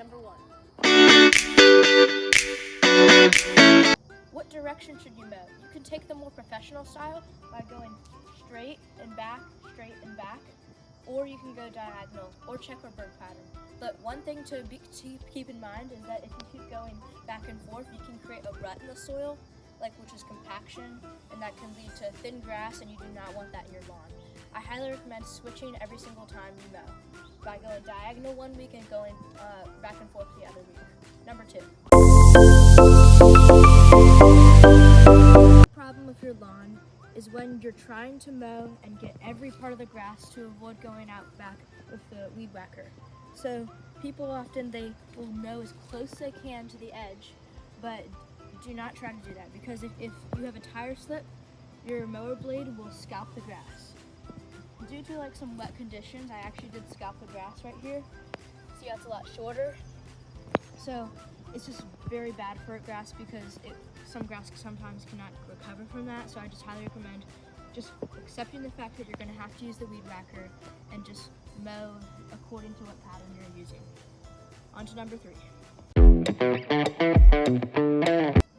Number 1. What direction should you mow? You can take the more professional style by going straight and back, or you can go diagonal or checkerboard pattern. But one thing to keep in mind is that if you keep going back and forth, you can create a rut in the soil, which is compaction, and that can lead to thin grass, and you do not want that in your lawn. I highly recommend switching every single time you mow by going diagonal one week and going back and forth the other week. Number 2. The problem with your lawn is when you're trying to mow and get every part of the grass to avoid going out back with the weed whacker. So people often, they will mow as close as they can to the edge, but do not try to do that, because if you have a tire slip, your mower blade will scalp the grass. Due to some wet conditions, I actually did scalp the grass right here. See how it's a lot shorter? So it's just very bad for grass, because some grass sometimes cannot recover from that. So I just highly recommend just accepting the fact that you're going to have to use the weed whacker and just mow according to what pattern you're using. On to number 3.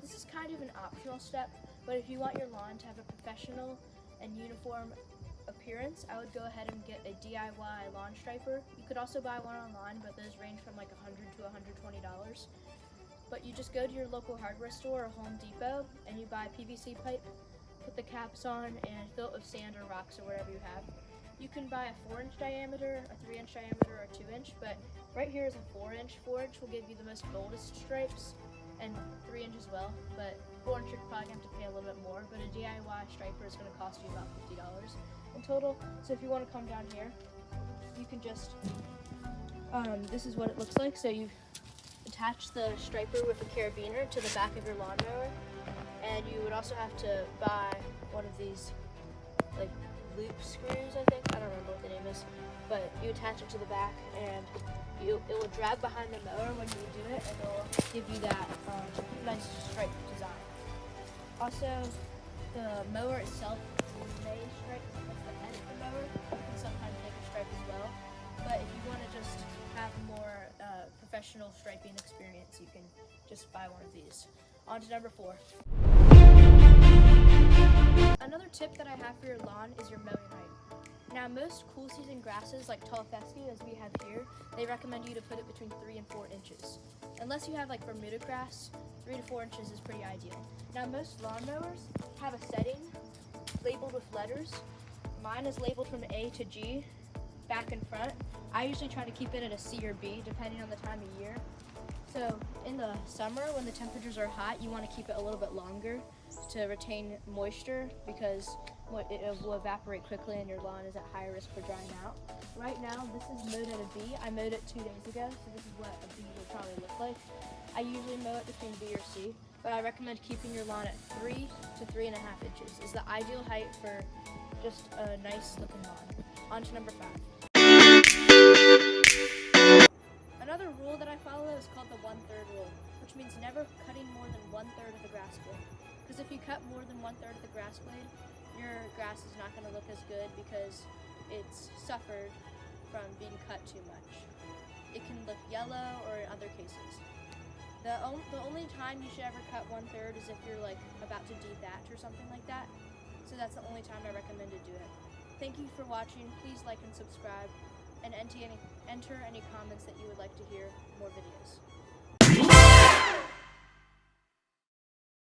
This is kind of an optional step, but if you want your lawn to have a professional and uniform appearance, I would go ahead and get a DIY lawn striper. You could also buy one online, but those range from $100 to $120. But you just go to your local hardware store or Home Depot and you buy PVC pipe, put the caps on, and fill it with sand or rocks or whatever you have. You can buy a 4-inch diameter, a 3-inch diameter, or a 2-inch, but right here is a 4-inch. 4-inch will give you the most boldest stripes, and 3-inch as well, but 4-inch you're probably going to have to pay a little bit more, but a DIY striper is going to cost you about $50 in total. So if you want to come down here, you can just, this is what it looks like. So you attach the striper with a carabiner to the back of your lawnmower, and you would also have to buy one of these loop screws, I think. I don't remember what the name is, but you attach it to the back, and it will drag behind the mower when you do it, and it will give you that nice stripe design. Also, the mower itself may stripe because the head of the mower can sometimes make a stripe as well. But if you want to just have more professional striping experience, you can just buy one of these. On to number 4. Another tip that I have for your lawn is your mowing height. Now, most cool season grasses like tall fescue, as we have here, they recommend you to put it between 3 and 4 inches. Unless you have Bermuda grass, 3 to 4 inches is pretty ideal. Now, most lawnmowers have a setting labeled with letters. Mine is labeled from A to G, back and front. I usually try to keep it at a C or B, depending on the time of year. So in the summer, when the temperatures are hot, you want to keep it a little bit longer to retain moisture, because it will evaporate quickly and your lawn is at higher risk for drying out. Right now, this is mowed at a B. I mowed it 2 days ago, so this is what a B would probably look like. I usually mow it between B or C, but I recommend keeping your lawn at 3 to 3.5 inches is the ideal height for just a nice looking lawn. On to number 5. Another rule that I follow is called the 1/3 rule, which means never cutting more than 1/3 of the grass blade. Because if you cut more than 1/3 of the grass blade, your grass is not going to look as good because it's suffered from being cut too much. It can look yellow, or in other cases. The only time you should ever cut 1/3 is if you're about to dethatch or something like that. So that's the only time I recommend to do it. Thank you for watching. Please like and subscribe, and enter any comments that you would like to hear more videos.